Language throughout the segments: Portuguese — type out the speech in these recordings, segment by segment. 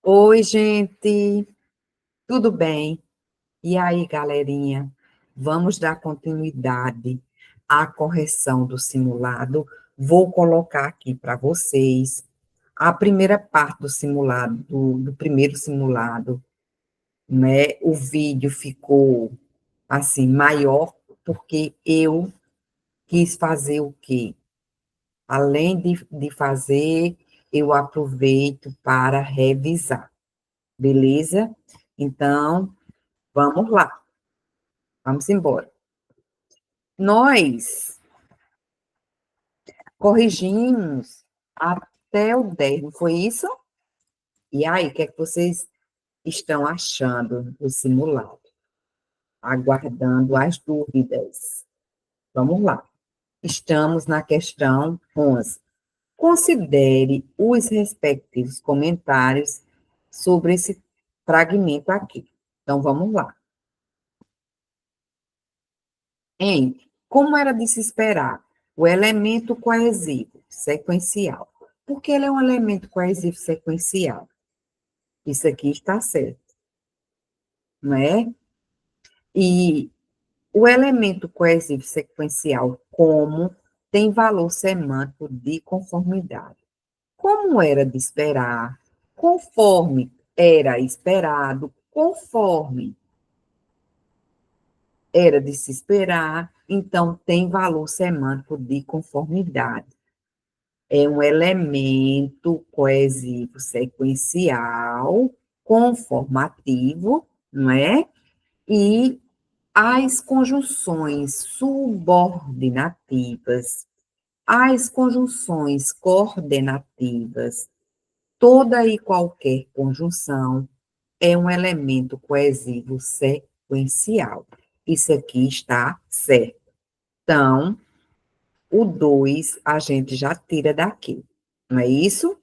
Oi, gente, tudo bem? E aí, galerinha? Vamos dar continuidade à correção do simulado. Vou colocar aqui para vocês a primeira parte do simulado, do primeiro simulado, né? O vídeo ficou assim maior porque eu quis fazer o quê? Além de fazer, eu aproveito para revisar, beleza? Então, vamos lá, vamos embora. Nós corrigimos até o 10, não foi isso? E aí, o que é que vocês estão achando do simulado? Aguardando as dúvidas. Vamos lá. Estamos na questão 11. Considere os respectivos comentários sobre esse fragmento aqui. Então, vamos lá. Como era de se esperar, o elemento coesivo sequencial. Porque ele é um elemento coesivo sequencial. Isso aqui está certo, não é? E o elemento coesivo sequencial como tem valor semântico de conformidade. Como era de esperar, conforme era esperado, conforme era de se esperar, então tem valor semântico de conformidade. É um elemento coesivo sequencial, conformativo, não é? E as conjunções subordinativas, as conjunções coordenativas, toda e qualquer conjunção é um elemento coesivo sequencial. Isso aqui está certo. Então, o 2 a gente já tira daqui, não é isso?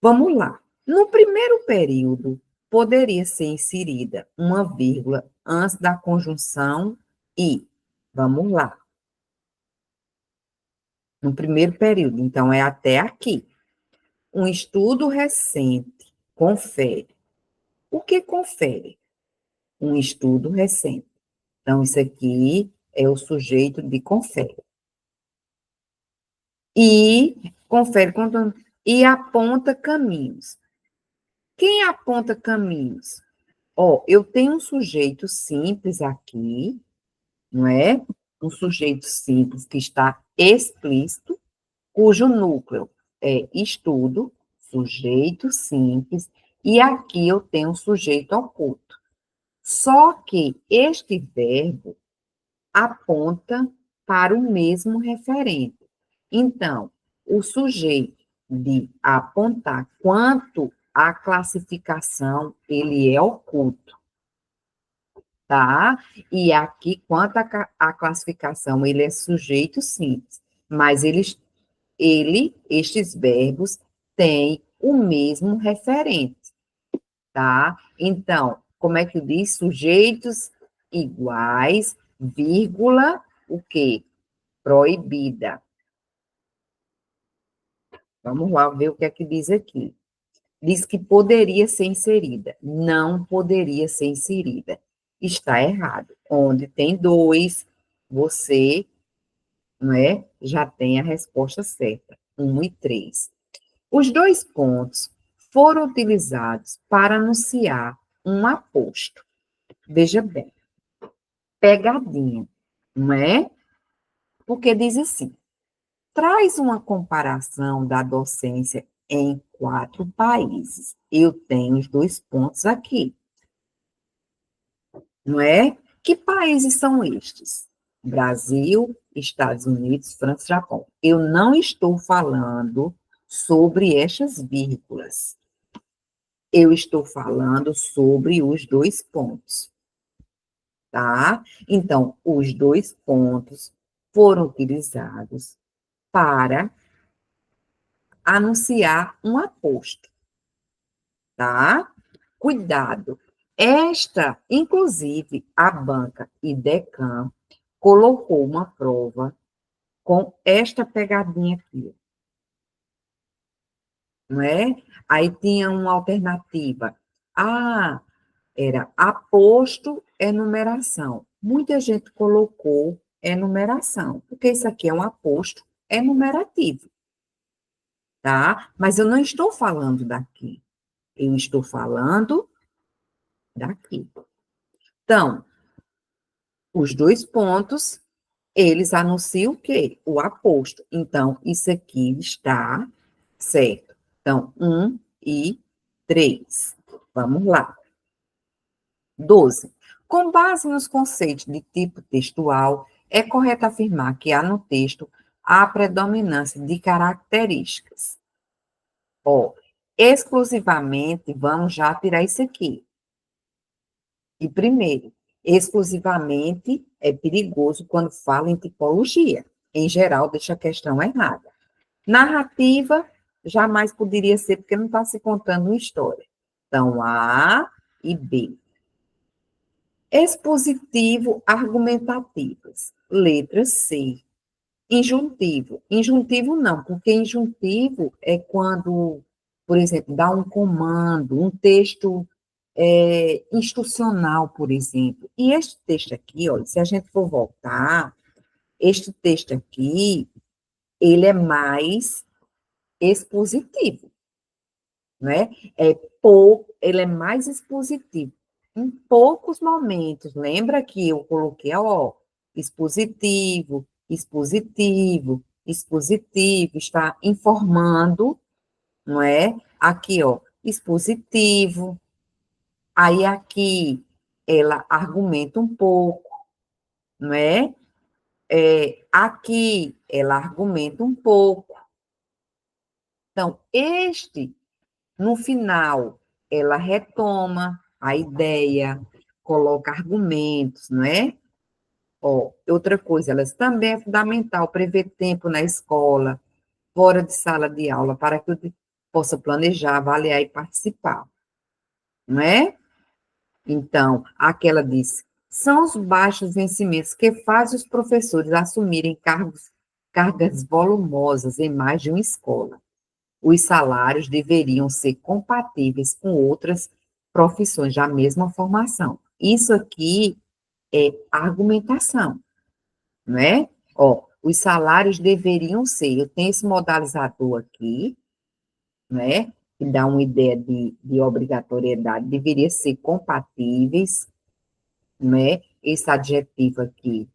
Vamos lá. No primeiro período, poderia ser inserida uma vírgula antes da conjunção e. Vamos lá. No primeiro período, então é até aqui. Um estudo recente confere. O que confere? Um estudo recente. Então, isso aqui é o sujeito de confere. E confere e aponta caminhos. Quem aponta caminhos? Ó, eu tenho um sujeito simples aqui, não é? Um sujeito simples que está explícito, cujo núcleo é estudo, sujeito simples, e aqui eu tenho um sujeito oculto. Só que este verbo aponta para o mesmo referente. Então, o sujeito de apontar quanto à classificação, ele é oculto, tá? E aqui, quanto à classificação, ele é sujeito simples, mas estes verbos têm o mesmo referente, tá? Então, como é que diz? Sujeitos iguais, vírgula, o quê? Proibida. Vamos lá ver o que é que diz aqui. Diz que poderia ser inserida. Não poderia ser inserida. Está errado. Onde tem 2, você, não é? Já tem a resposta certa. 1 e 3. Os 2 pontos foram utilizados para anunciar um aposto. Veja bem, pegadinha, não é? Porque diz assim: traz uma comparação da docência em 4 países. Eu tenho os 2 pontos aqui, não é? Que países são estes? Brasil, Estados Unidos, França, Japão. Eu não estou falando sobre estas vírgulas. Eu estou falando sobre os 2 pontos, tá? Então, os 2 pontos foram utilizados para anunciar um aposto, tá? Cuidado. Inclusive, a banca IDECAM colocou uma prova com esta pegadinha aqui, não é? Aí tinha uma alternativa. Ah, era aposto enumeração. Muita gente colocou enumeração, porque isso aqui é um aposto enumerativo, tá? Mas eu não estou falando daqui, eu estou falando daqui. Então, os dois pontos, eles anunciam o quê? O aposto. Então, isso aqui está certo. Então, 1 e 3. Vamos lá. 12. Com base nos conceitos de tipo textual, é correto afirmar que há no texto a predominância de características. Ó, exclusivamente, vamos já tirar isso aqui. E primeiro, exclusivamente é perigoso quando fala em tipologia. Em geral, deixa a questão errada. Narrativa, jamais poderia ser, porque não está se contando uma história. Então, A e B. Expositivo, argumentativas. Letra C. Injuntivo. Injuntivo não, porque injuntivo é quando, por exemplo, dá um comando, um texto instrucional, por exemplo. E este texto aqui, olha, se a gente for voltar, este texto aqui, ele é mais expositivo, né? Ele é mais expositivo. Em poucos momentos, lembra que eu coloquei, ó, expositivo, expositivo, expositivo, está informando, não é? Aqui, ó, expositivo. Aí aqui ela argumenta um pouco, não é? Aqui ela argumenta um pouco. Então, no final, ela retoma a ideia, coloca argumentos, não é? Ó, outra coisa, elas também é fundamental prever tempo na escola, fora de sala de aula, para que eu possa planejar, avaliar e participar, não é? Então, aquela disse, são os baixos vencimentos que fazem os professores assumirem cargas volumosas em mais de uma escola. Os salários deveriam ser compatíveis com outras profissões da mesma formação. Isso aqui é argumentação, não é? Ó, os salários deveriam ser, eu tenho esse modalizador aqui, né, que dá uma ideia de obrigatoriedade, deveria ser compatíveis, né, esse adjetivo aqui,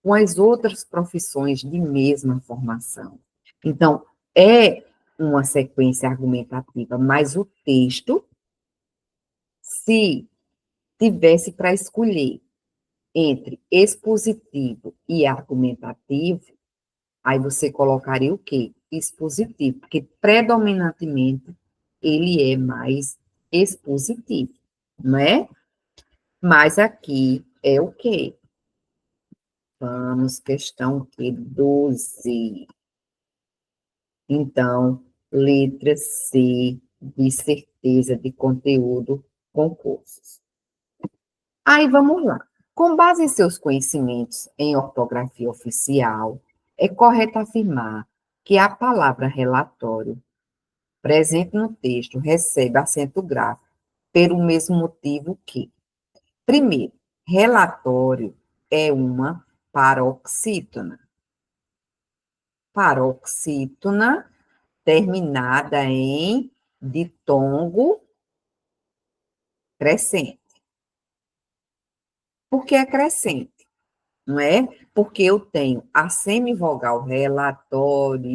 com as outras profissões de mesma formação. Então, é uma sequência argumentativa, mas o texto, se tivesse para escolher entre expositivo e argumentativo, aí você colocaria o quê? Expositivo, porque predominantemente ele é mais expositivo, não é? Mas aqui é o quê? Vamos, questão que 12. Então, letra C, de certeza de conteúdo, concursos. Aí, vamos lá. Com base em seus conhecimentos em ortografia oficial, é correto afirmar que a palavra relatório, presente no texto, recebe acento grave, pelo mesmo motivo que, primeiro, relatório é uma paroxítona. Paroxítona terminada em ditongo crescente. Por que é crescente? Não é? Porque eu tenho a semivogal relatório,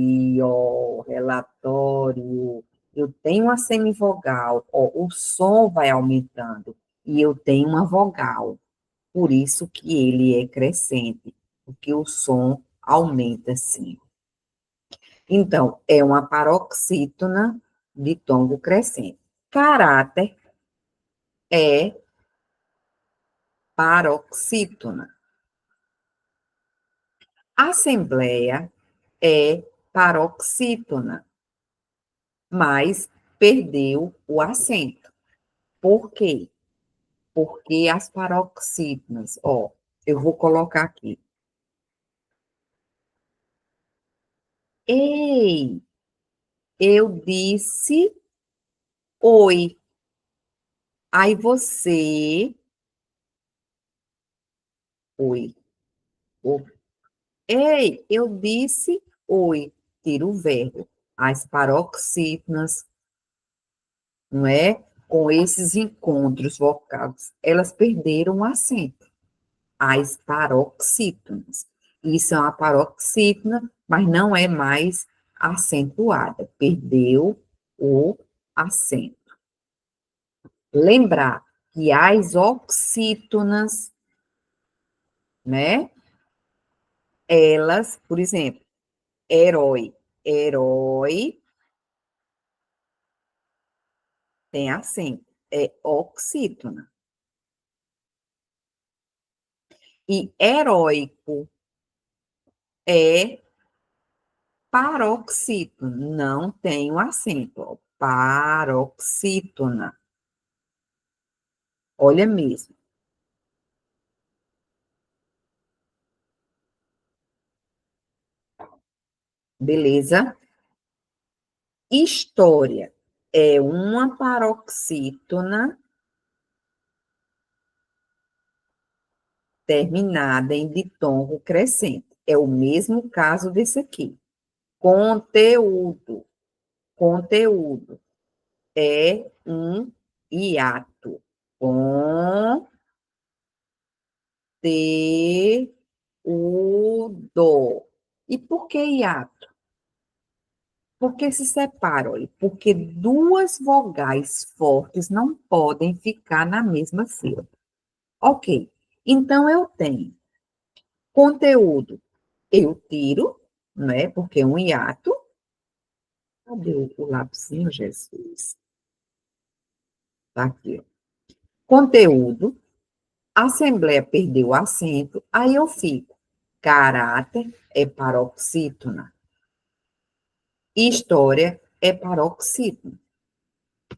relatório. Eu tenho a semivogal, ó, o som vai aumentando e eu tenho uma vogal. Por isso que ele é crescente, porque o som aumenta sim. Então, é uma paroxítona de tombo crescente. Caráter é paroxítona. Assembleia é paroxítona, mas perdeu o acento. Por quê? Porque as paroxítonas, ó, eu vou colocar aqui. Ei, Eu disse oi. Aí você, oi. O- Ei, eu disse oi. Tira o verbo. As paroxítonas, não é? Com esses encontros vocálicos, elas perderam o acento. As paroxítonas. Isso é uma paroxítona, mas não é mais acentuada. Perdeu o acento. Lembrar que as oxítonas, né? Elas, por exemplo, herói. Herói tem acento. É oxítona. E heróico é paroxítona. Não tem o acento. Ó. Paroxítona. Olha mesmo. Beleza? História é uma paroxítona terminada em ditongo crescente. É o mesmo caso desse aqui. Conteúdo. Conteúdo é um hiato. Conteúdo. E por que hiato? Porque se separam, olha, porque duas vogais fortes não podem ficar na mesma sílaba. Ok, então eu tenho conteúdo, eu tiro, né? Porque é um hiato. Cadê o lapisinho, Jesus? Tá aqui, ó. Conteúdo, assembleia perdeu o acento, aí eu fico. Caráter é paroxítona. História é paroxítona.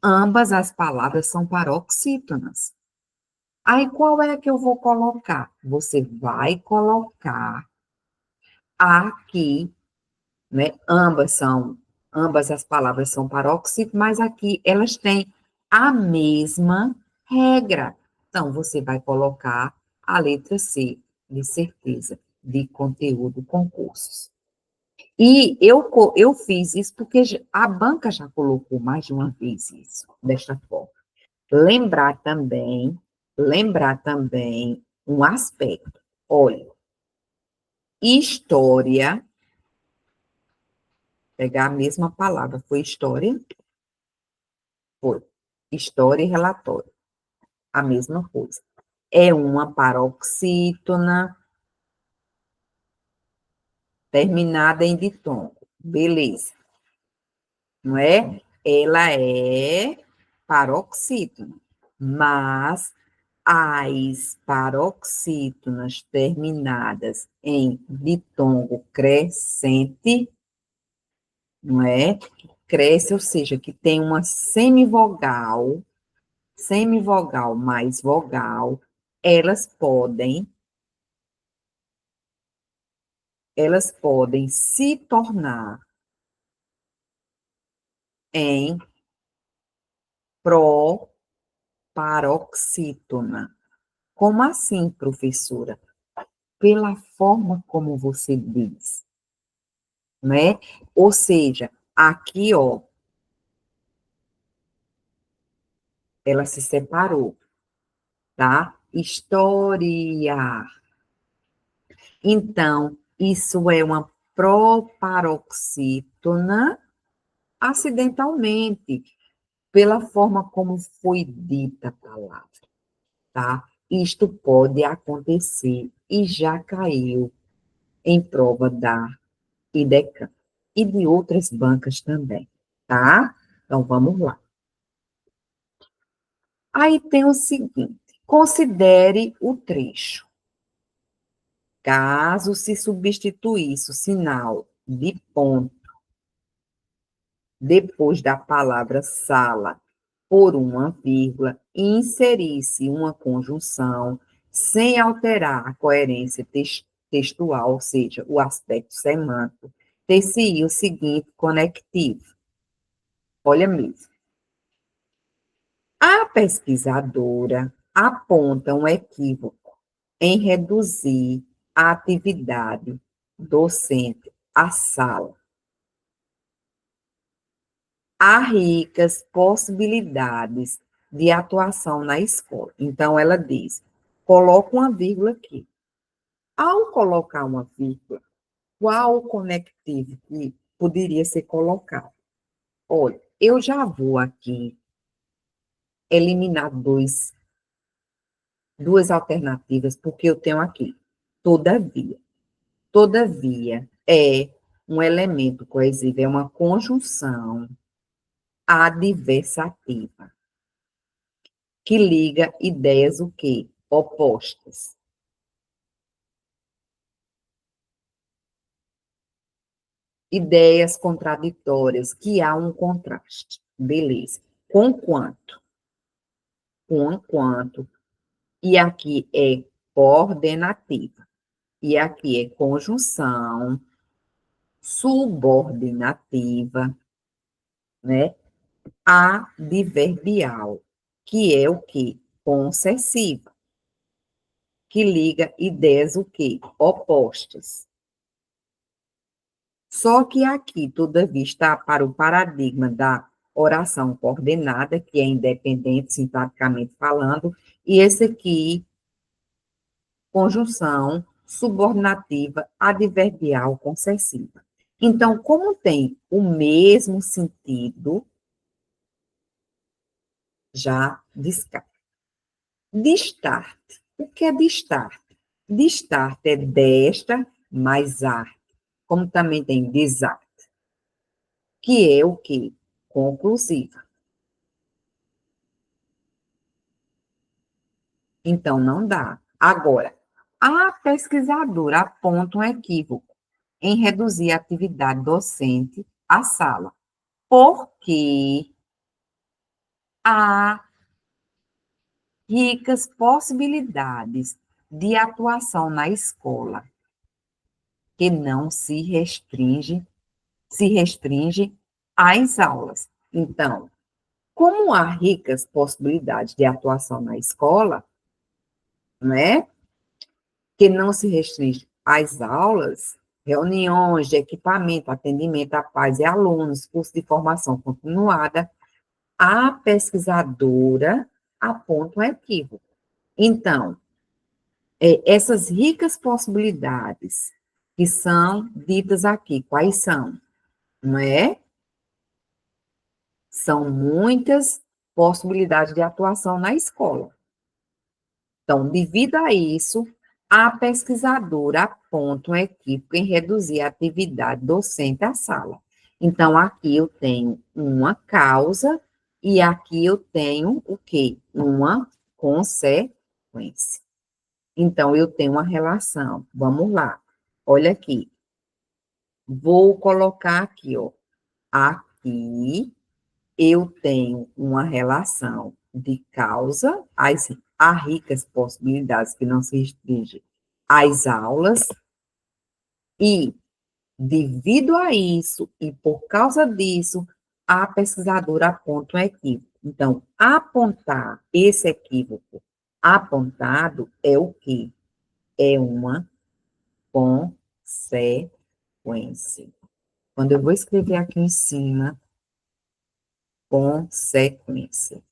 Ambas as palavras são paroxítonas. Aí qual é que eu vou colocar? Você vai colocar aqui, né? Ambas as palavras são paróxido, mas aqui elas têm a mesma regra. Então, você vai colocar a letra C, de certeza, de conteúdo concursos. E eu fiz isso porque a banca já colocou mais de uma vez isso, desta forma. Lembrar também, lembrar também um aspecto. Olha, história, pegar a mesma palavra, foi história? Foi. História e relatório, a mesma coisa. É uma paroxítona terminada em ditongo. Beleza, não é? Ela é paroxítona, mas as paroxítonas terminadas em ditongo crescente, não é? Cresce, ou seja, que tem uma semivogal mais vogal, elas podem, elas podem se tornar em proparoxítona. Como assim, professora? Pela forma como você diz, né? Ou seja, aqui, ó, ela se separou, tá? História. Então, isso é uma proparoxítona acidentalmente, pela forma como foi dita a palavra, tá? Isto pode acontecer e já caiu em prova da IDECAM e de outras bancas também, tá? Então, vamos lá. Aí tem o seguinte, considere o trecho. Caso se substituísse o sinal de ponto depois da palavra sala por uma vírgula e inserisse uma conjunção sem alterar a coerência textual, ou seja, o aspecto semântico, ter-se-ia o seguinte conectivo. Olha mesmo. A pesquisadora aponta um equívoco em reduzir a atividade docente à sala. Há ricas possibilidades de atuação na escola. Então, ela diz, coloca uma vírgula aqui. Ao colocar uma vírgula, qual o conectivo que poderia ser colocado? Olha, eu já vou aqui eliminar duas alternativas, porque eu tenho aqui, todavia. Todavia é um elemento coesivo, é uma conjunção adversativa, que liga ideias o quê? Opostas. Ideias contraditórias, que há um contraste. Beleza. Com quanto? Com quanto. E aqui é coordenativa. E aqui é conjunção subordinativa, né? Adverbial, que é o quê? Possessiva, que liga ideias o quê? Opostas. Só que aqui, todavia, está para o paradigma da oração coordenada, que é independente, sintaticamente falando, e esse aqui, conjunção subordinativa adverbial concessiva. Então, como tem o mesmo sentido, já descarta. Destarte. O que é destarte? Destarte é desta mais arte, como também tem desarte, que é o quê? Conclusiva. Então, não dá. Agora, a pesquisadora aponta um equívoco em reduzir a atividade docente à sala, porque há ricas possibilidades de atuação na escola, que não se restringe às aulas. Então, como há ricas possibilidades de atuação na escola, né, que não se restringe às aulas, reuniões de equipamento, atendimento a pais e alunos, curso de formação continuada, a pesquisadora aponta um equívoco. Então, essas ricas possibilidades que são ditas aqui, quais são? Não é? São muitas possibilidades de atuação na escola. Então, devido a isso, a pesquisadora aponta um equívoco em reduzir a atividade docente à sala. Então, aqui eu tenho uma causa e aqui eu tenho o quê? Uma consequência. Então, eu tenho uma relação. Vamos lá. Olha aqui. Vou colocar aqui, ó. Aqui eu tenho uma relação de causa, há ricas possibilidades que não se restringem às aulas, e devido a isso, e por causa disso, a pesquisadora aponta um equívoco. Então, apontar esse equívoco apontado é o quê? É uma consequência. Quando eu vou escrever aqui em cima, consequência.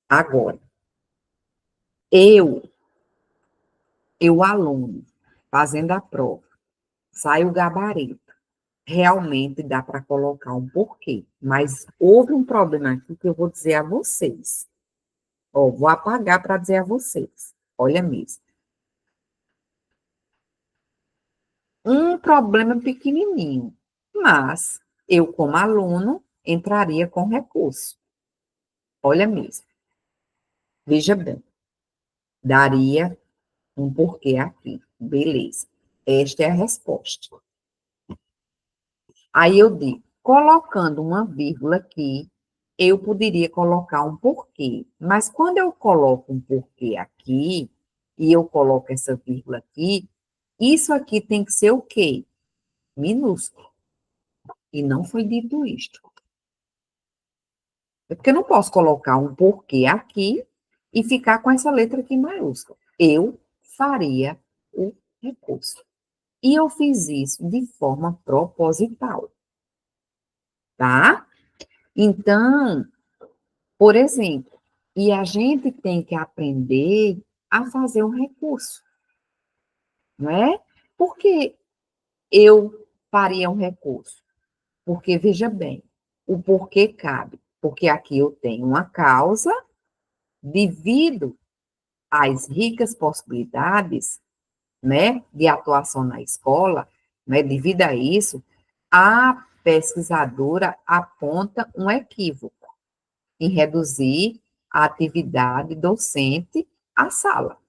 Agora, eu aluno, fazendo a prova, sai o gabarito. Realmente dá para colocar um porquê, mas houve um problema aqui que eu vou dizer a vocês. Ó, vou apagar para dizer a vocês. Olha mesmo. Um problema pequenininho, mas eu, como aluno, entraria com recurso. Olha mesmo. Veja bem, daria um porquê aqui. Beleza. Esta é a resposta. Aí eu digo, colocando uma vírgula aqui, eu poderia colocar um porquê. Mas quando eu coloco um porquê aqui, e eu coloco essa vírgula aqui, isso aqui tem que ser o quê? Minúsculo. e não foi dito isto. É porque eu não posso colocar um porquê aqui e ficar com essa letra aqui maiúscula. Eu faria o recurso. E eu fiz isso de forma proposital, tá? Então, por exemplo, e a gente tem que aprender a fazer um recurso, não é? Por que eu faria um recurso? Porque, veja bem, o porquê cabe. Porque aqui eu tenho uma causa devido às ricas possibilidades, né, de atuação na escola, né, devido a isso, a pesquisadora aponta um equívoco em reduzir a atividade docente à sala,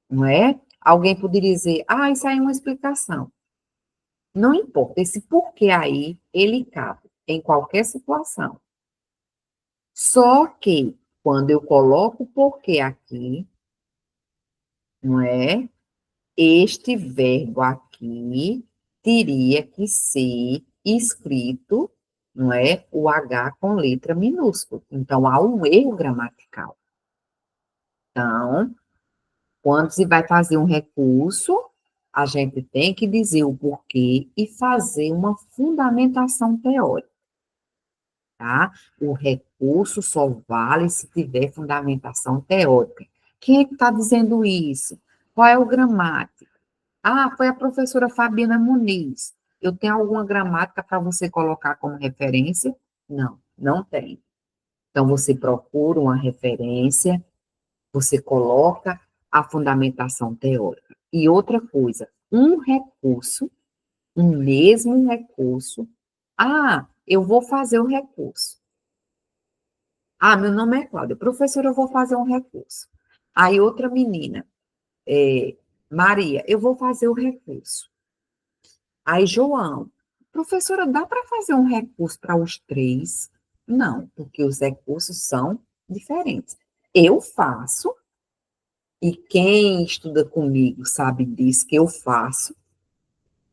não é? Alguém poderia dizer, isso aí é uma explicação. Não importa, esse porquê aí, ele cabe em qualquer situação. Só que, quando eu coloco o porquê aqui, não é? Este verbo aqui teria que ser escrito, não é? O H com letra minúscula. Então, há um erro gramatical. Então, quando se vai fazer um recurso, a gente tem que dizer o porquê e fazer uma fundamentação teórica, tá? O recurso só vale se tiver fundamentação teórica. Quem é que está dizendo isso? Qual é o gramático? Foi a professora Fabiana Muniz. Eu tenho alguma gramática para você colocar como referência? Não, não tem. Então, você procura uma referência, você coloca a fundamentação teórica. E outra coisa, um recurso, um mesmo recurso. Eu vou fazer o recurso. Meu nome é Cláudia. Professora, eu vou fazer um recurso. Aí outra menina, Maria, eu vou fazer o recurso. Aí, João, professora, dá para fazer um recurso para os três? Não, porque os recursos são diferentes. Eu faço, e quem estuda comigo sabe disso que eu faço,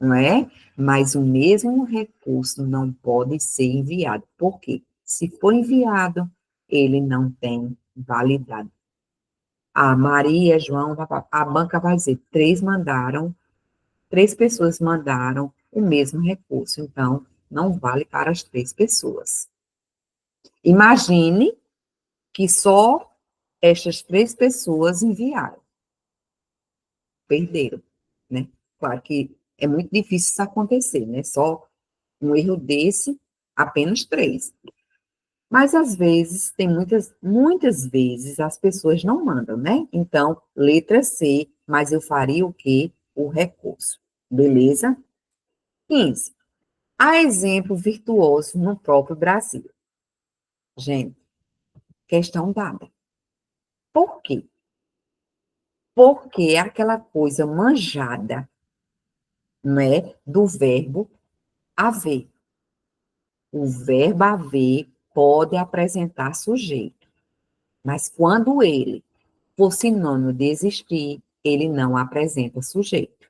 não é? Mas o mesmo recurso não pode ser enviado. Por quê? Se for enviado, ele não tem validade. Maria, João, a banca vai dizer, três pessoas mandaram o mesmo recurso, então não vale para as três pessoas. Imagine que só estas três pessoas enviaram, perderam, né? Claro que é muito difícil isso acontecer, né? Só um erro desse, apenas três. Mas às vezes, tem muitas vezes as pessoas não mandam, né? Então, letra C, mas eu faria o quê? O recurso. Beleza? 15. Há exemplo virtuoso no próprio Brasil. Gente, questão dada. Por quê? Porque é aquela coisa manjada, não é? Do verbo haver. O verbo haver pode apresentar sujeito, mas quando ele for sinônimo de existir, ele não apresenta sujeito,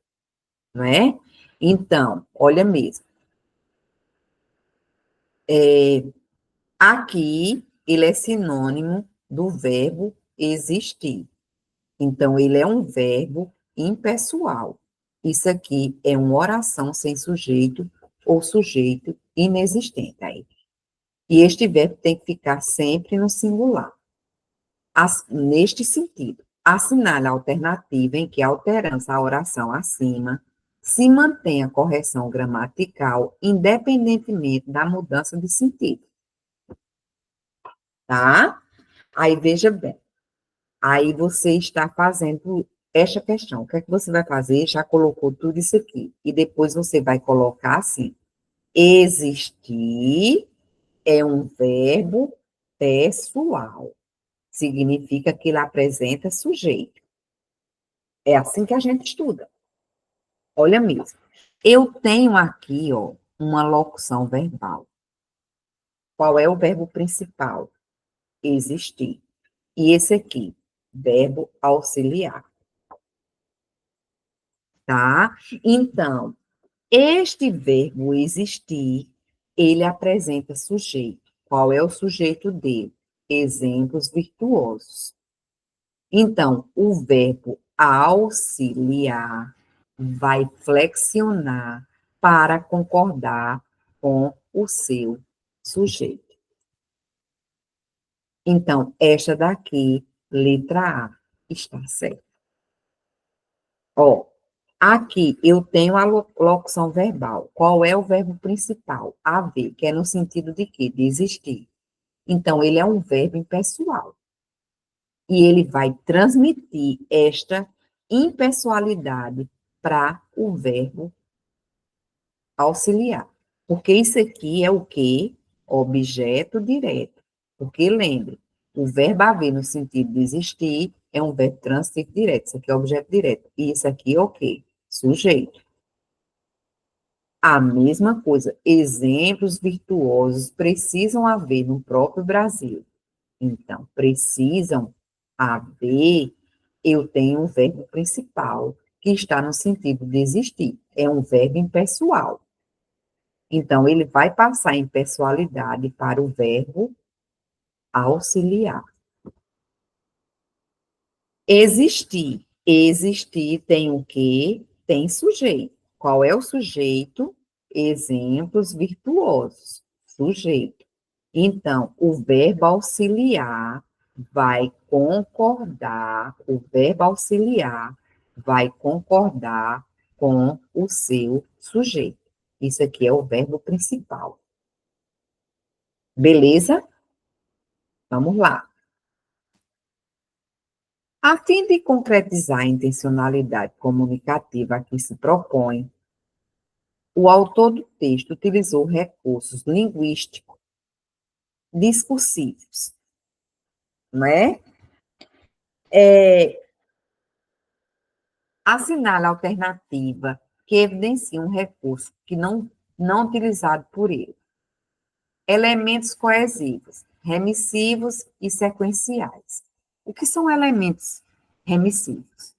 não é? Então, olha mesmo. Aqui, ele é sinônimo do verbo existir. Então, ele é um verbo impessoal. Isso aqui é uma oração sem sujeito ou sujeito inexistente aí. E este verbo tem que ficar sempre no singular. Neste sentido, assinale a alternativa em que a alternância à oração acima se mantém a correção gramatical, independentemente da mudança de sentido. Tá? Aí, veja bem. Aí você está fazendo esta questão. O que é que você vai fazer? Já colocou tudo isso aqui. E depois você vai colocar assim: existir é um verbo pessoal. Significa que ele apresenta sujeito. É assim que a gente estuda. Olha mesmo. Eu tenho aqui, uma locução verbal. Qual é o verbo principal? Existir. E esse aqui, verbo auxiliar. Tá? Então, Este verbo existir, ele apresenta sujeito. Qual é o sujeito dele? Exemplos virtuosos. Então, o verbo auxiliar vai flexionar para concordar com o seu sujeito. Então, esta daqui, letra A, está certa. Ó, aqui eu tenho a locução verbal. Qual é o verbo principal? Haver, que é no sentido de quê? De existir. Então, ele é um verbo impessoal. E ele vai transmitir esta impessoalidade para o verbo auxiliar. Porque isso aqui é o quê? Objeto direto. Porque lembre, o verbo haver no sentido de existir é um verbo transitivo direto. Isso aqui é objeto direto. E isso aqui é o quê? Sujeito. A mesma coisa, exemplos virtuosos precisam haver no próprio Brasil. Então, precisam haver, eu tenho um verbo principal, que está no sentido de existir. É um verbo impessoal. Então, ele vai passar em pessoalidade para o verbo auxiliar. Existir. Existir tem o quê? Tem sujeito. Qual é o sujeito? Exemplos virtuosos. Sujeito. Então, o verbo auxiliar vai concordar, o verbo auxiliar vai concordar com o seu sujeito. Isso aqui é o verbo principal. Beleza? Vamos lá. A fim de concretizar a intencionalidade comunicativa a que se propõe, o autor do texto utilizou recursos linguísticos discursivos, não é? Assinale a alternativa que evidencia um recurso que não utilizado por ele. Elementos coesivos, remissivos e sequenciais. O que são elementos remissivos?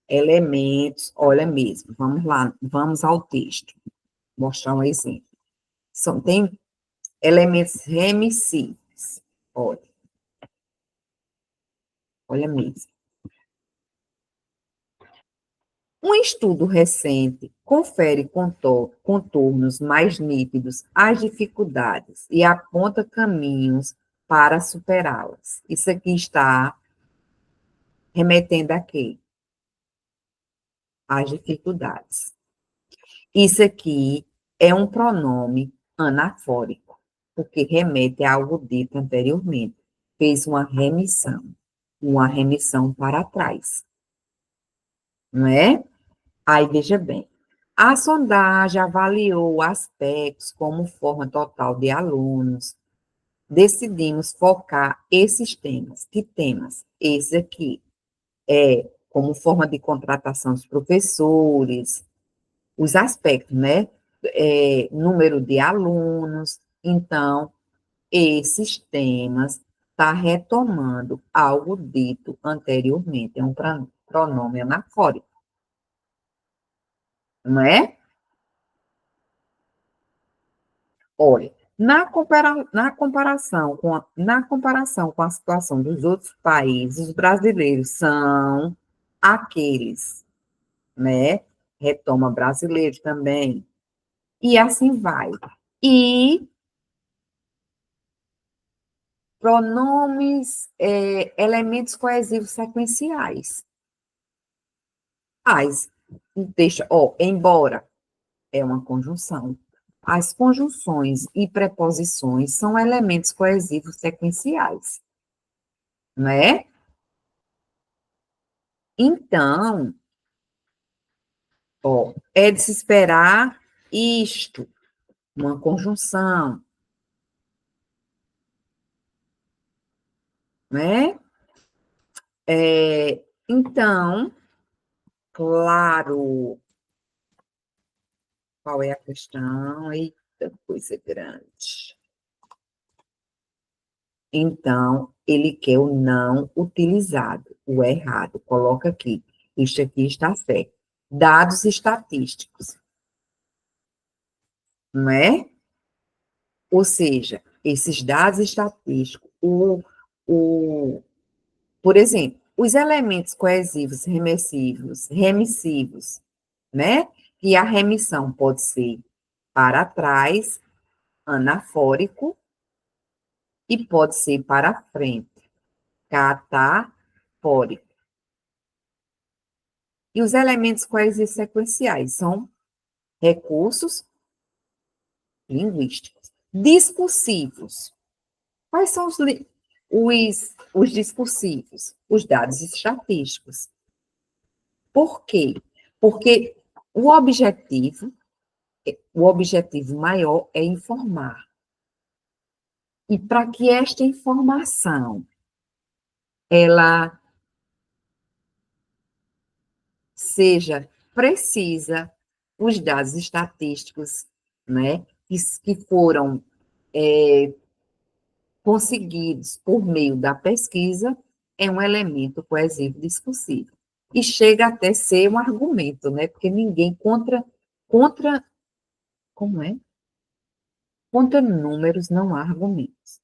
Elementos, olha mesmo, vamos lá, vamos ao texto, mostrar um exemplo. Tem elementos remissivos, olha mesmo. Um estudo recente confere contornos mais nítidos às dificuldades e aponta caminhos para superá-las. Isso aqui está remetendo a quê? Às dificuldades. Isso aqui é um pronome anafórico, porque remete a algo dito anteriormente. Fez uma remissão para trás. Não é? Aí, veja bem. A sondagem avaliou aspectos como forma total de alunos. Decidimos focar esses temas. Que temas? Esse aqui. Como forma de contratação dos professores, os aspectos, né? Número de alunos. Então, esses temas está retomando algo dito anteriormente. É um pronome anafórico, não é? Olha, na comparação com a situação dos outros países, os brasileiros são aqueles, né? Retoma brasileiro também. E assim vai. E pronomes, elementos coesivos sequenciais. As, embora é uma conjunção. As conjunções e preposições são elementos coesivos sequenciais, não é? Então, é de se esperar isto, uma conjunção, né? Então, claro, qual é a questão? Eita, coisa grande. Então, ele quer o não utilizado, o errado. Coloca aqui. Isto aqui está certo. Dados estatísticos. não é? Ou seja, esses dados estatísticos, por exemplo, os elementos coesivos, remissivos, né? E a remissão pode ser para trás, anafórico, e pode ser para frente, catafórico. E os elementos coesivos sequenciais são recursos linguísticos. Discursivos. Quais são os discursivos? Os dados estatísticos. Por quê? Porque o objetivo maior é informar. E para que esta informação ela seja precisa, os dados estatísticos, né, que foram conseguidos por meio da pesquisa, é um elemento coesivo discursivo. E chega até ser um argumento, né, porque ninguém contra, como é? Contra números não há argumentos,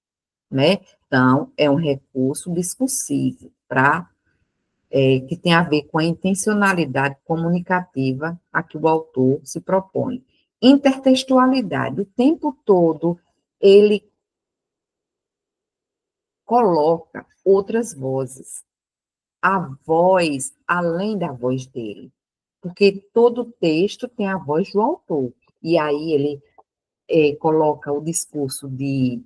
né? Então, é um recurso discursivo para que tem a ver com a intencionalidade comunicativa a que o autor se propõe. Intertextualidade, o tempo todo ele coloca outras vozes, a voz além da voz dele, porque todo texto tem a voz do autor, e aí ele coloca o discurso de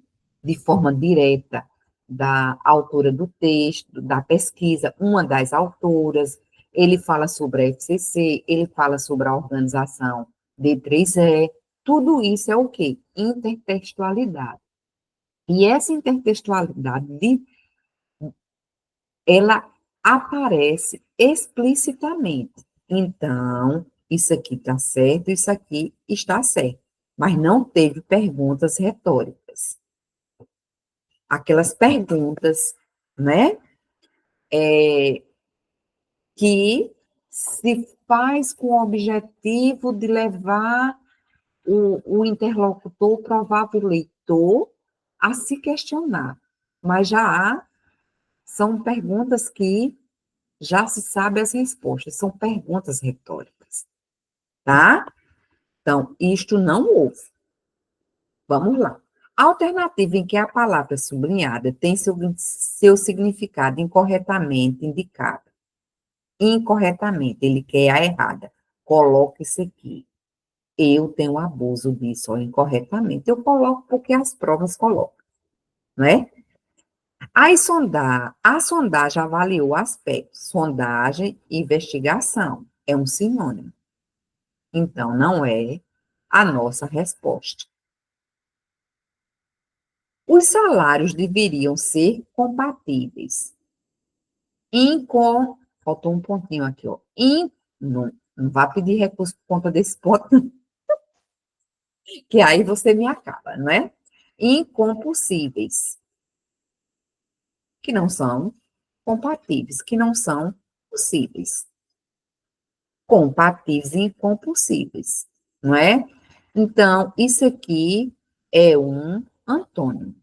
forma direta da autora do texto, da pesquisa, uma das autoras, ele fala sobre a FCC, ele fala sobre a organização D3E, tudo isso é o quê? Intertextualidade. E essa intertextualidade, ela aparece explicitamente. Então, isso aqui está certo, isso aqui está certo. Mas não teve perguntas retóricas. Aquelas perguntas, né, que se faz com o objetivo de levar o interlocutor, o provável leitor, a se questionar. Mas são perguntas que já se sabe as respostas, são perguntas retóricas, tá? Então, isto não houve. Vamos lá. A alternativa em que a palavra sublinhada tem seu significado incorretamente indicado. Incorretamente, ele quer a errada. Coloque isso aqui. Eu tenho abuso disso, ó, incorretamente. Eu coloco porque as provas colocam, né? A sondagem avaliou aspectos. Sondagem e investigação. É um sinônimo. Então, não é a nossa resposta. Os salários deveriam ser compatíveis. Faltou um pontinho aqui, ó. Não vá pedir recurso por conta desse ponto, que aí você me acaba, não é? Incompulsíveis, que não são compatíveis, que não são possíveis. Compatíveis e incompulsíveis, não é? Então, isso aqui é um antônimo.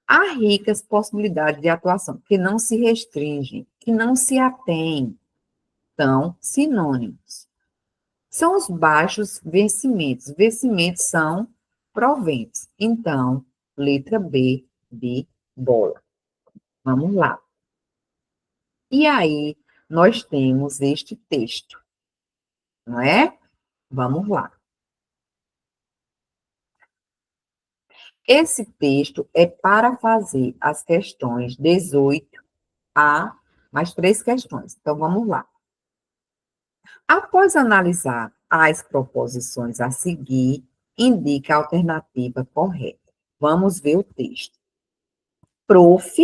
Há ricas possibilidades de atuação, que não se restringem, que não se atém. Então, sinônimos. São os baixos vencimentos. Vencimentos são proventos. Então, letra B de bola. Vamos lá. E aí, nós temos este texto, não é? Vamos lá. Esse texto é para fazer as questões 18 a mais 3 questões. Então, vamos lá. Após analisar as proposições a seguir, indique a alternativa correta. Vamos ver o texto. Prof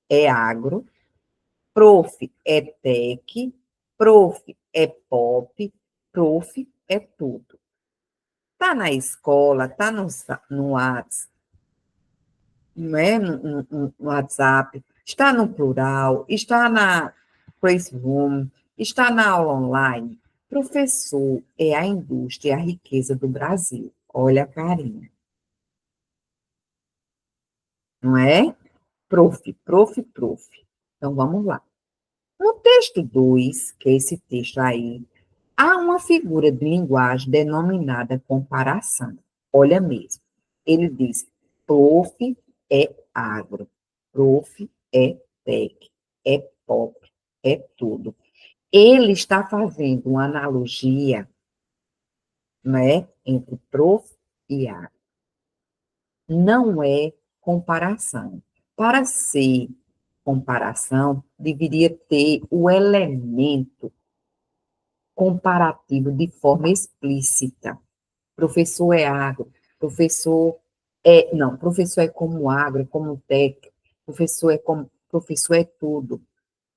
é agro, prof é tech, prof é pop, prof é tudo. Tá na escola, tá no WhatsApp, não é? No WhatsApp, está no plural, está na Classroom, está na aula online. Professor é a indústria e a riqueza do Brasil. Olha a carinha, não é? Prof, prof, prof. Então, vamos lá. No texto 2, que é esse texto aí, há uma figura de linguagem denominada comparação. Olha mesmo. Ele diz: prof é agro, prof é tech, é pop, é tudo. Ele está fazendo uma analogia, né, entre prof e agro. Não é comparação. Para ser comparação, deveria ter o elemento comparativo de forma explícita. Professor é agro, professor é como agro, é como técnico, professor é tudo.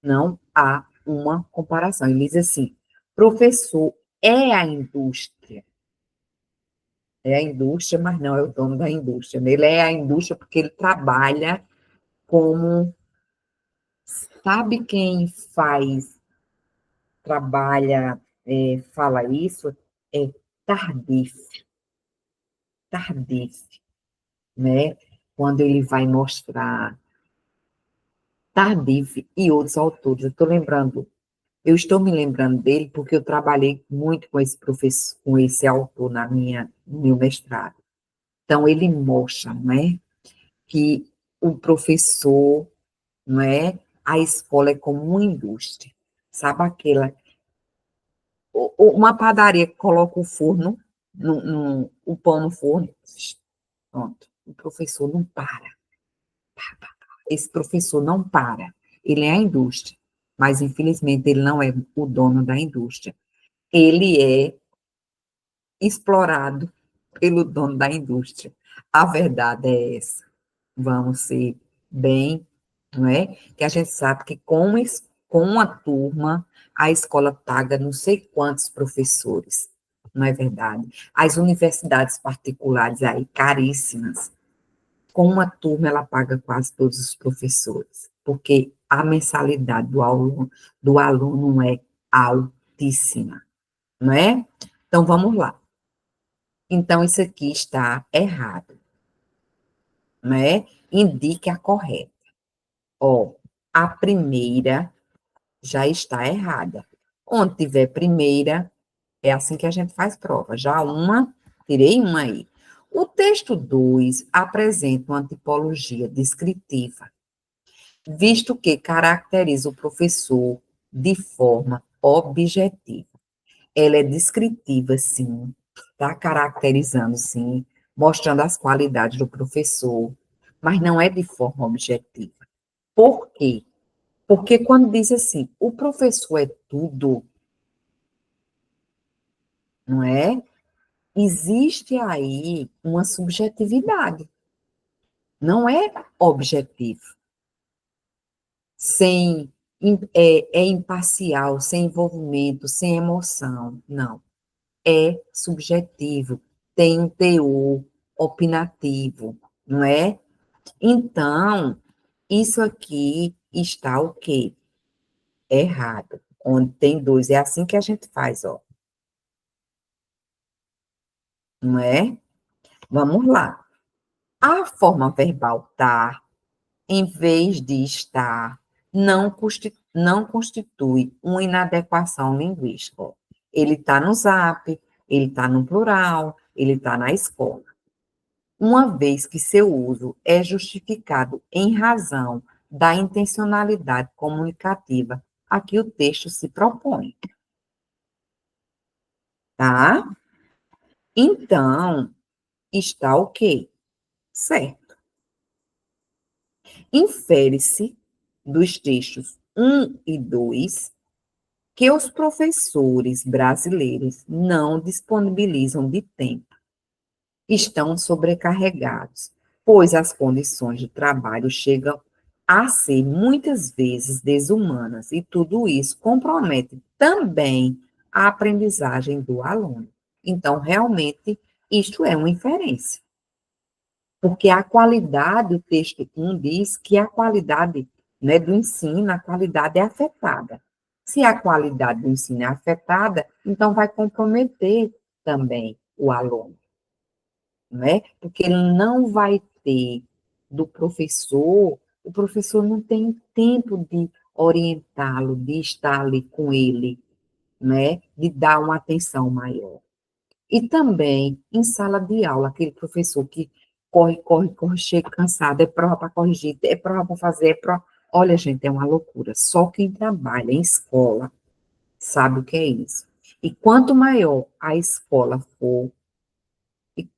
Não há uma comparação. Ele diz assim: professor é a indústria, mas não é o dono da indústria. Ele é a indústria porque ele trabalha como, sabe quem trabalha, fala isso? É Tardif, Tardif, né? Quando ele vai mostrar Tardif e outros autores, eu estou me lembrando dele porque eu trabalhei muito com esse professor, com esse autor no meu mestrado. Então, ele mostra, né, que o professor, não é, a escola é como uma indústria. Sabe uma padaria que coloca o forno, o pão no forno, pronto, o professor não para. Esse professor não para. Ele é a indústria, mas infelizmente ele não é o dono da indústria. Ele é explorado pelo dono da indústria. A verdade é essa. Vamos ser bem, não é? Que a gente sabe que com uma turma, a escola paga não sei quantos professores, não é verdade? As universidades particulares aí, caríssimas, com uma turma ela paga quase todos os professores, porque a mensalidade do aluno é altíssima, não é? Então, vamos lá. Então, isso aqui está errado, né? Indique a correta. Ó, a primeira já está errada. Onde tiver primeira, é assim que a gente faz prova. Já tirei uma aí. O texto 2 apresenta uma tipologia descritiva, visto que caracteriza o professor de forma objetiva. Ela é descritiva, sim, está caracterizando, sim, mostrando as qualidades do professor, mas não é de forma objetiva. Por quê? Porque quando diz assim, o professor é tudo, não é? Existe aí uma subjetividade, não é objetivo, é imparcial, sem envolvimento, sem emoção, não. É subjetivo, tem um teor opinativo, não é? Então, isso aqui está o quê? Errado. Onde tem dois, é assim que a gente faz, ó. Não é? Vamos lá. A forma verbal tá, em vez de estar, não constitui uma inadequação linguística. Ó. Ele está no Zap, ele está no plural, ele está na escola. Uma vez que seu uso é justificado em razão da intencionalidade comunicativa a que o texto se propõe, tá? Então, está ok, certo. Infere-se dos textos 1 e 2 que os professores brasileiros não disponibilizam de tempo, estão sobrecarregados, pois as condições de trabalho chegam a ser muitas vezes desumanas, e tudo isso compromete também a aprendizagem do aluno. Então, realmente, isto é uma inferência, porque a qualidade, o texto 1 diz que a qualidade, né, do ensino, a qualidade é afetada. Se a qualidade do ensino é afetada, então vai comprometer também o aluno. não é? Porque ele não vai ter do professor, o professor não tem tempo de orientá-lo, de estar ali com ele, né? De dar uma atenção maior. E também em sala de aula, aquele professor que corre, corre, corre, chega cansado, é prova para corrigir, é prova para fazer, é prova. Olha, gente, é uma loucura. Só quem trabalha em escola sabe o que é isso. E quanto maior a escola for, e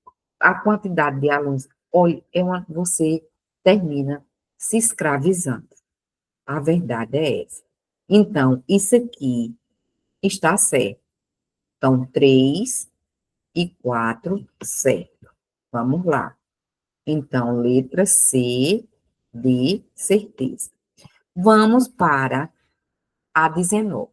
a quantidade de alunos, olha, você termina se escravizando. A verdade é essa. Então, isso aqui está certo. Então, 3 e 4, certo. Vamos lá. Então, letra C, de certeza. Vamos para a 19.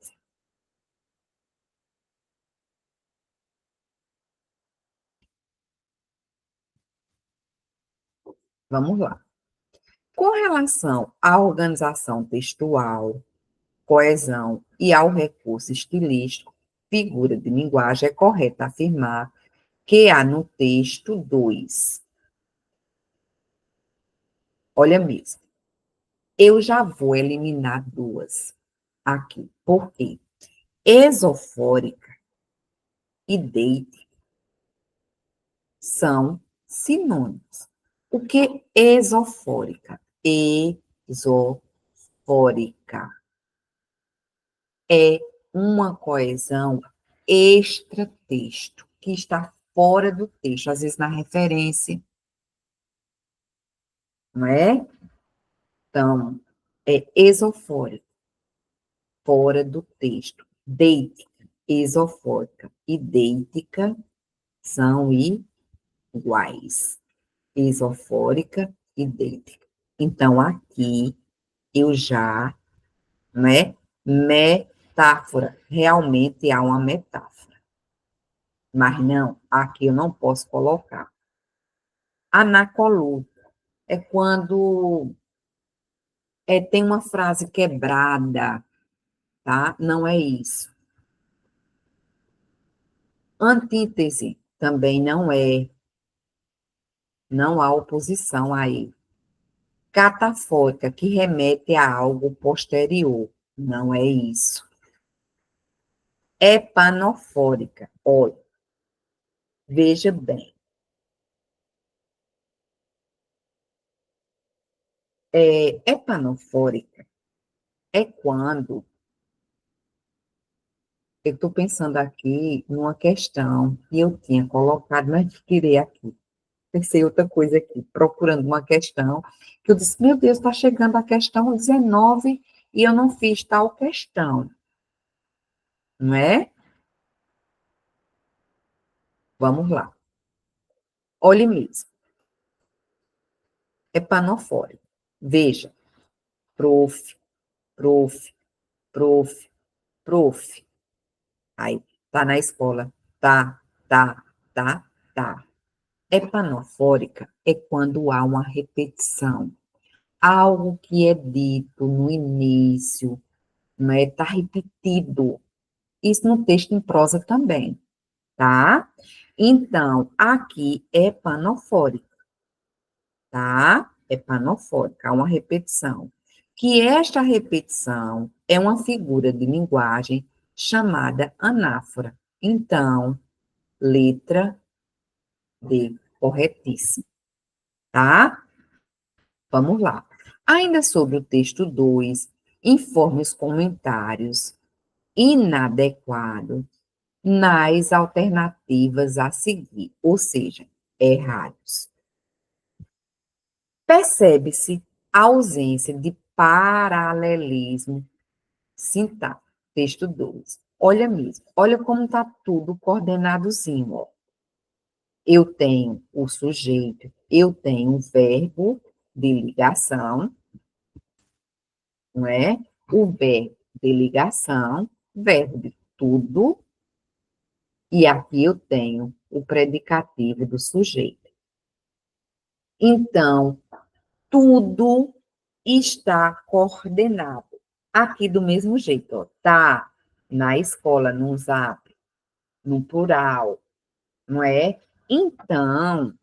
Vamos lá. Com relação à organização textual, coesão e ao recurso estilístico, figura de linguagem, é correto afirmar que há no texto dois. Olha mesmo, eu já vou eliminar duas aqui. Por quê? Esofórica e deite são sinônimos. O que é esofórica? Esofórica é uma coesão extratexto, que está fora do texto, às vezes na referência, não é? Então, é esofórica, fora do texto. Deítica, esofórica e deítica são iguais. Esofórica e deítica. Então, aqui eu já, né? Metáfora. Realmente há uma metáfora. Mas não, aqui eu não posso colocar. Anacoluto é quando tem uma frase quebrada, tá? Não é isso. Antítese também não é. Não há oposição aí. Catafórica, que remete a algo posterior. Não é isso. Epanofórica. Olha, veja bem. Epanofórica é quando eu estou pensando aqui numa questão que eu tinha colocado, mas tirei aqui. Pensei outra coisa aqui, procurando uma questão, que eu disse, meu Deus, está chegando a questão 19 e eu não fiz tal questão, não é? Vamos lá. Olhe mesmo, epanofórico. Veja, prof, prof, prof, prof. Aí, tá na escola, tá, tá, tá, tá. Epanofórica é quando há uma repetição, algo que é dito no início, não é? Está repetido. Isso no texto em prosa também, tá? Então, aqui é panofórica, tá? É panofórica, há uma repetição. Que esta repetição é uma figura de linguagem chamada anáfora. Então, letra D, corretíssimo, tá? Vamos lá. Ainda sobre o texto 2, informe os comentários inadequados nas alternativas a seguir, ou seja, errados. Percebe-se a ausência de paralelismo sintático. Texto 2. Olha mesmo, olha como está tudo coordenadozinho. Ó. Eu tenho o sujeito, eu tenho o verbo de ligação, não é? O verbo de ligação, verbo de tudo, e aqui eu tenho o predicativo do sujeito. Então, tudo está coordenado. Aqui do mesmo jeito, ó, tá na escola, no Zap, no plural, não é? Então,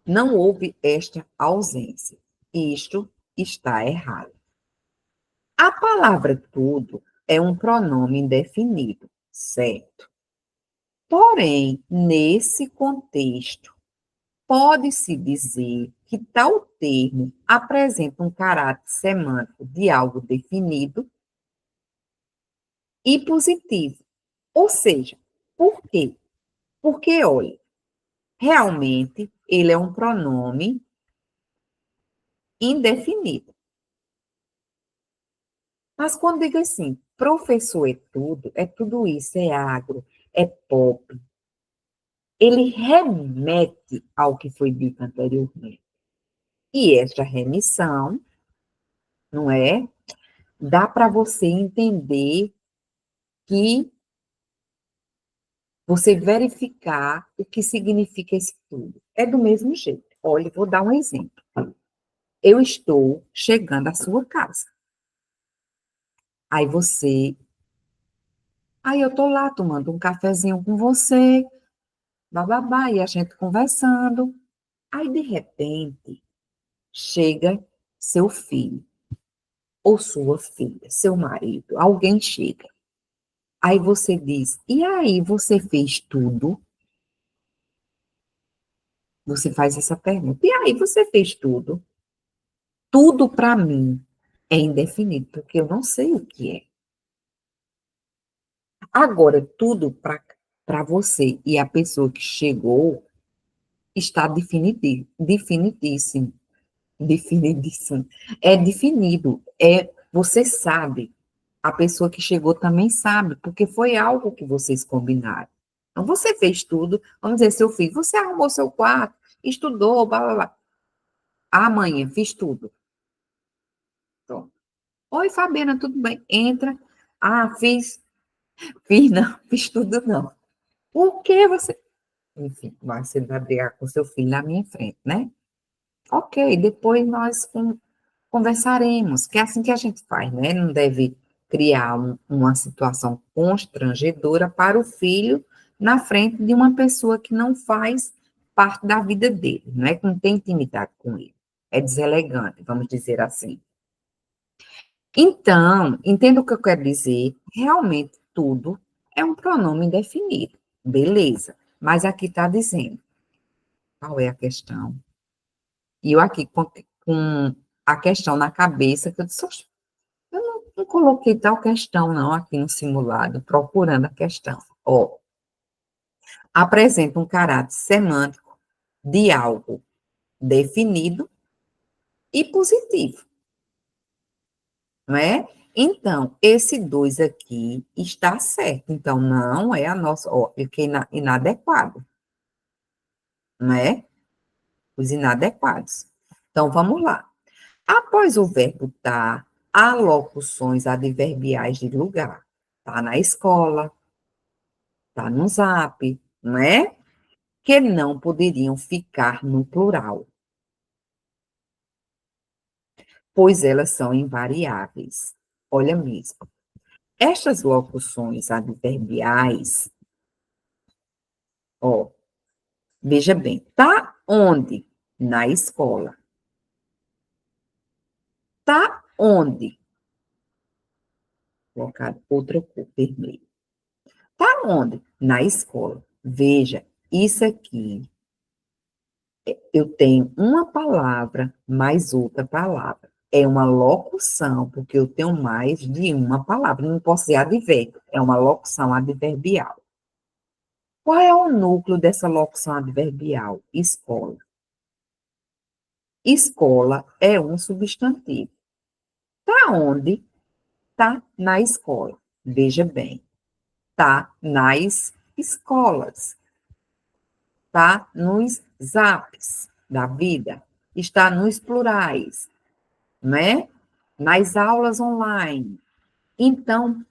Não houve esta ausência. Isto está errado. A palavra tudo é um pronome indefinido, certo? Porém, nesse contexto, pode-se dizer que tal termo apresenta um caráter semântico de algo definido e positivo. Ou seja, por quê? Porque, olha, realmente ele é um pronome indefinido. Mas quando digo assim, professor é tudo isso, é agro, é pop, ele remete ao que foi dito anteriormente. E esta remissão, não é? Dá para você entender que você verificar o que significa esse tudo. É do mesmo jeito. Olha, vou dar um exemplo. Eu estou chegando à sua casa. Aí você. Aí eu tô lá tomando um cafezinho com você, bababá, e a gente conversando. Aí, de repente, chega seu filho, ou sua filha, seu marido, alguém chega. Aí você diz, e aí, você fez tudo? Você faz essa pergunta. E aí, você fez tudo? Tudo para mim é indefinido, porque eu não sei o que é. Agora, tudo para você e a pessoa que chegou está definidíssimo. Definidíssimo. É definido. Você sabe. A pessoa que chegou também sabe, porque foi algo que vocês combinaram. Então, você fez tudo. Vamos dizer, seu filho, você arrumou seu quarto, estudou, blá, blá, blá. Amanhã, fiz tudo. Pronto. Oi, Fabiana, tudo bem? Entra. Ah, fiz não, fiz tudo não. Por que você... Enfim, você vai brigar com seu filho na minha frente, né? Ok, depois nós conversaremos, que é assim que a gente faz, né? Não deve criar uma situação constrangedora para o filho na frente de uma pessoa que não faz parte da vida dele, não é? Que não tem intimidade com ele. É deselegante, vamos dizer assim. Então, entenda o que eu quero dizer? Realmente tudo é um pronome indefinido. Beleza. Mas aqui está dizendo qual é a questão. E eu aqui com a questão na cabeça, que eu disse, "Oxe, eu não coloquei tal questão, não, aqui no simulado, procurando a questão. Ó, apresenta um caráter semântico de algo definido e positivo, não é? Então, esse dois aqui está certo. Então, não é a nossa, ó, fiquei inadequado, não é? Os inadequados. Então, vamos lá. Após o verbo estar, há locuções adverbiais de lugar. Está na escola, está no Zap, não é? Que não poderiam ficar no plural, pois elas são invariáveis. Olha mesmo. Estas locuções adverbiais, ó, veja bem, tá onde? Na escola. Tá onde? Colocar outra cor, vermelho. Tá onde? Na escola. Veja, isso aqui, eu tenho uma palavra mais outra palavra. É uma locução, porque eu tenho mais de uma palavra. Não posso ser advérbio, é uma locução adverbial. Qual é o núcleo dessa locução adverbial? Escola. Escola é um substantivo. Tá onde? Tá na escola. Veja bem, tá nas escolas, tá nos zaps da vida, está nos plurais, né? Nas aulas online. Então,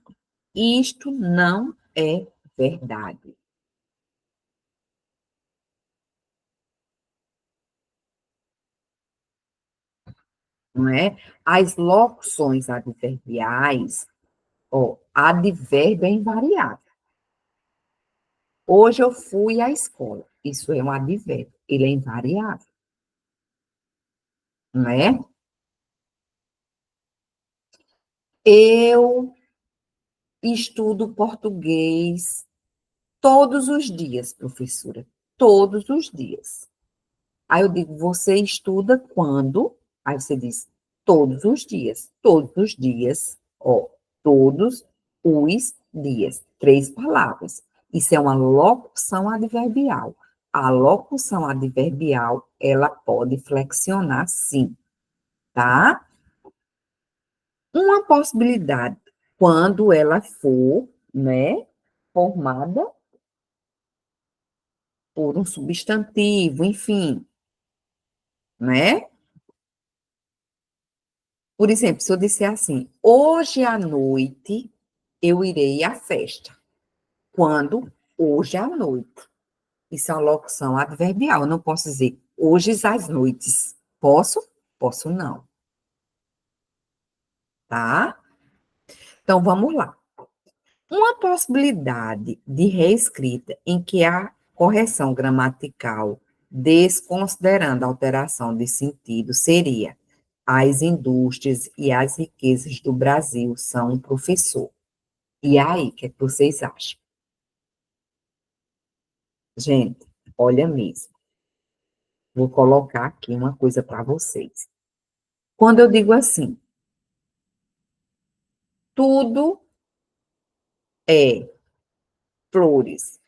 isto não é verdade, não é? As locuções adverbiais, ó, advérbio é invariável. Hoje eu fui à escola. Isso é um advérbio, ele é invariável. não é? Eu estudo português todos os dias, professora. Todos os dias. Aí eu digo, você estuda quando? Aí você diz, todos os dias. Todos os dias. Ó, todos os dias. 3 palavras. Isso é uma locução adverbial. A locução adverbial, ela pode flexionar, sim, tá? Uma possibilidade, quando ela for, né, formada por um substantivo, enfim, né? Por exemplo, se eu disser assim, hoje à noite eu irei à festa. Quando? Hoje à noite. Isso é uma locução adverbial. Eu não posso dizer hoje às noites. Posso? Posso não, tá? Então vamos lá. Uma possibilidade de reescrita em que a correção gramatical, desconsiderando a alteração de sentido, seria: as indústrias e as riquezas do Brasil são um professor. E aí, o que é que vocês acham? Gente, olha mesmo, vou colocar aqui uma coisa para vocês. Quando eu digo assim, tudo é flores,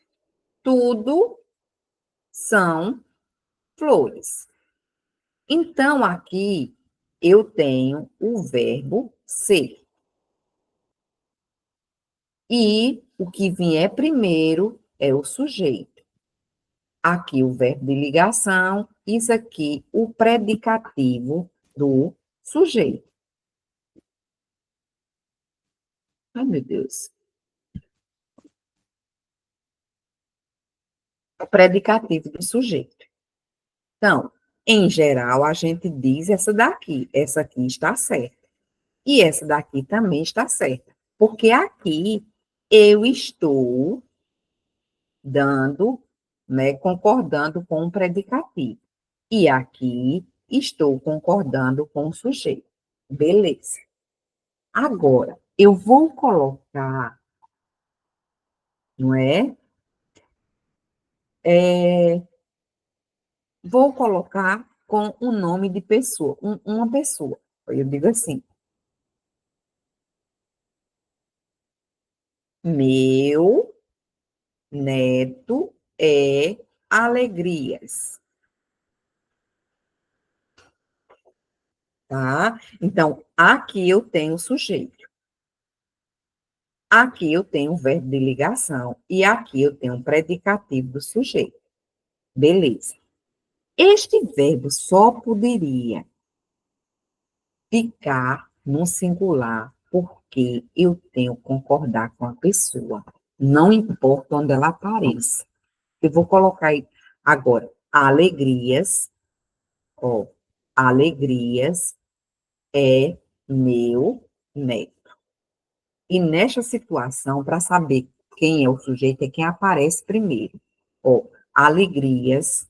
tudo são flores. Então, aqui eu tenho o verbo ser. E o que vier primeiro é o sujeito. Aqui o verbo de ligação, isso aqui o predicativo do sujeito. Ai, meu Deus. O predicativo do sujeito. Então, em geral, a gente diz essa aqui está certa. E essa daqui também está certa. Porque aqui eu estou dando, né, concordando com o predicativo. E aqui estou concordando com o sujeito. Beleza. Agora, eu vou colocar, não é? Vou colocar com o nome de pessoa, uma pessoa. Eu digo assim, meu neto é Alegrias, tá? Então, aqui eu tenho o sujeito. Aqui eu tenho o verbo de ligação e aqui eu tenho o predicativo do sujeito. Beleza. Este verbo só poderia ficar no singular porque eu tenho que concordar com a pessoa. Não importa onde ela apareça. Eu vou colocar aí agora, alegrias, ó, alegrias é meu neto. E nesta situação, para saber quem é o sujeito, é quem aparece primeiro. Ó, alegrias,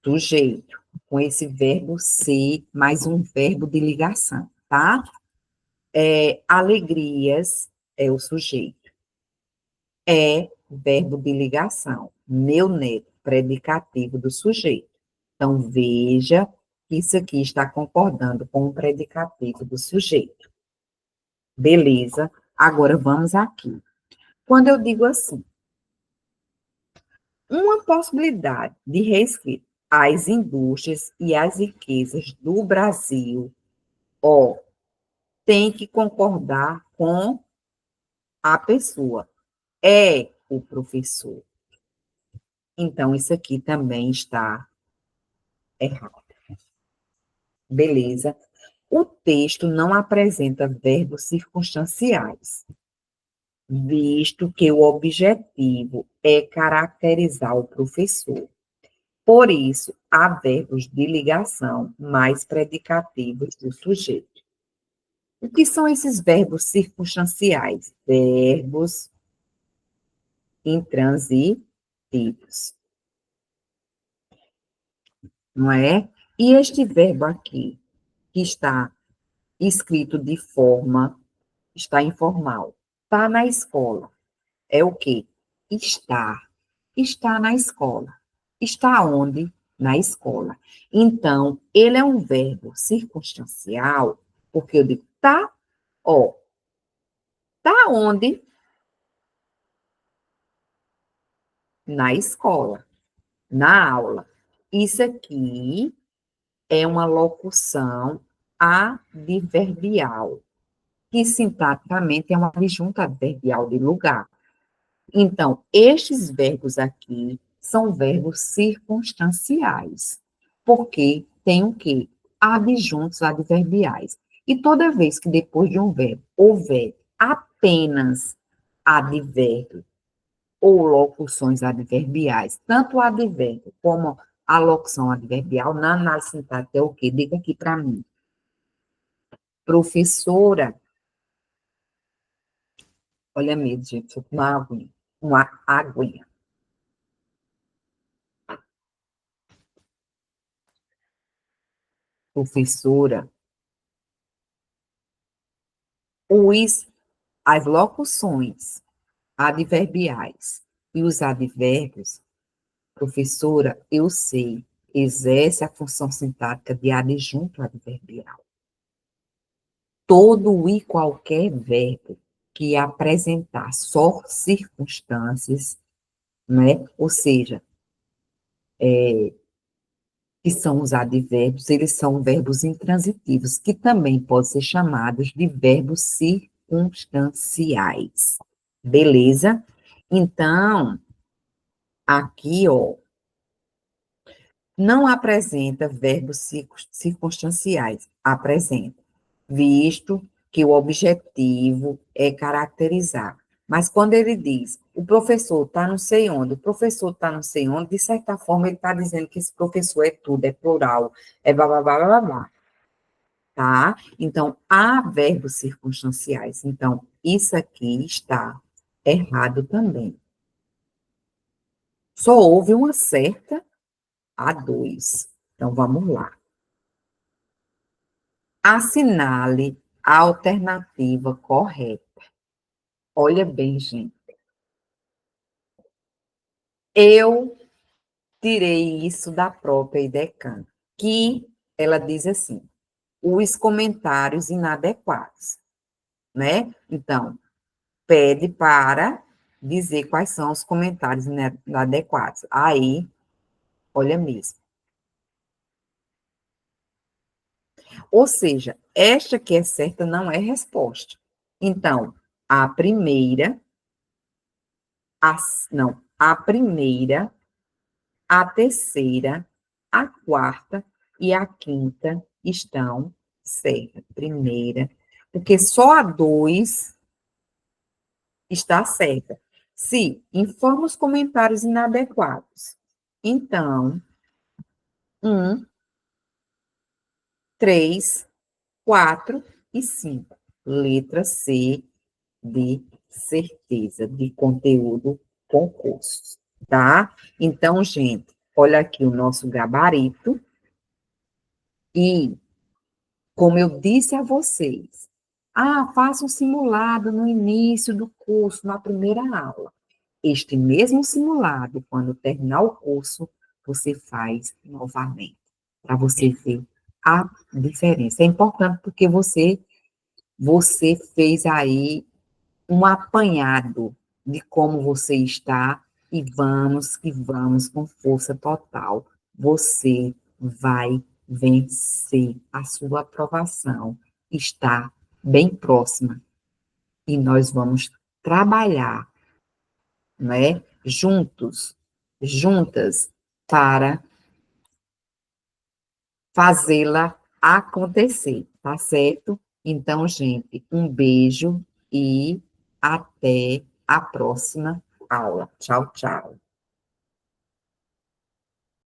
sujeito, com esse verbo ser, mais um verbo de ligação, tá? Alegrias é o sujeito. É verbo de ligação. Meu neto, predicativo do sujeito. Então, veja que isso aqui está concordando com o predicativo do sujeito. Beleza? Agora vamos aqui. Quando eu digo assim, uma possibilidade de reescrita, as indústrias e as riquezas do Brasil, ó, tem que concordar com a pessoa. É o professor. Então, isso aqui também está errado. Beleza? O texto não apresenta verbos circunstanciais, visto que o objetivo é caracterizar o professor. Por isso, há verbos de ligação mais predicativos do sujeito. O que são esses verbos circunstanciais? Verbos intransitivos, não é? E este verbo aqui, que está escrito de forma, está informal, está na escola, é o quê? Estar. Está na escola. Está onde? Na escola. Então, ele é um verbo circunstancial, porque eu digo, tá, ó, tá onde? Na escola, na aula. Isso aqui é uma locução adverbial, que sintaticamente é uma adjunta adverbial de lugar. Então, estes verbos aqui são verbos circunstanciais, porque tem o quê? Adjuntos adverbiais. E toda vez que depois de um verbo houver apenas advérbio ou locuções adverbiais, tanto o advérbio como a locução adverbial, na análise sintática é o quê? Diga aqui para mim. Professora, olha mesmo, gente, deixa eu tomar uma aguinha. Uma aguinha. Professora, as locuções adverbiais e os advérbios, professora, eu sei, exerce a função sintática de adjunto adverbial. Todo e qualquer verbo que apresentar só circunstâncias, né? Ou seja, que são os advérbios, eles são verbos intransitivos, que também podem ser chamados de verbos circunstanciais. Beleza? Então, aqui, ó, não apresenta verbos circunstanciais, apresenta, visto que o objetivo é caracterizar. Mas quando ele diz, o professor está não sei onde, o professor está não sei onde, de certa forma ele está dizendo que esse professor é tudo, é plural, é blá, blá, blá, blá, blá, tá? Então, há verbos circunstanciais. Então, isso aqui está errado também. Só houve uma certa a dois. Então, vamos lá. Assinale a alternativa correta. Olha bem, gente. Eu tirei isso da própria IDECAN, que ela diz assim, os comentários inadequados, né? Então, pede para dizer quais são os comentários inadequados. Aí, olha mesmo. Ou seja, esta que é certa não é resposta. Então, a primeira, a primeira, a terceira, a quarta e a quinta estão certas. Primeira, porque só a dois está certa. Se informa os comentários inadequados. Então, 1, 3, 4 e 5. Letra C de certeza, de conteúdo concurso, tá? Então, gente, olha aqui o nosso gabarito. E, como eu disse a vocês, faça um simulado no início do curso, na primeira aula. Este mesmo simulado, quando terminar o curso, você faz novamente, para você ver a diferença. É importante porque você fez aí um apanhado de como você está e vamos que vamos com força total. Você vai vencer. A sua aprovação está bem próxima e nós vamos trabalhar, né, juntas, para fazê-la acontecer, tá certo? Então, gente, um beijo e até a próxima aula. Tchau, tchau.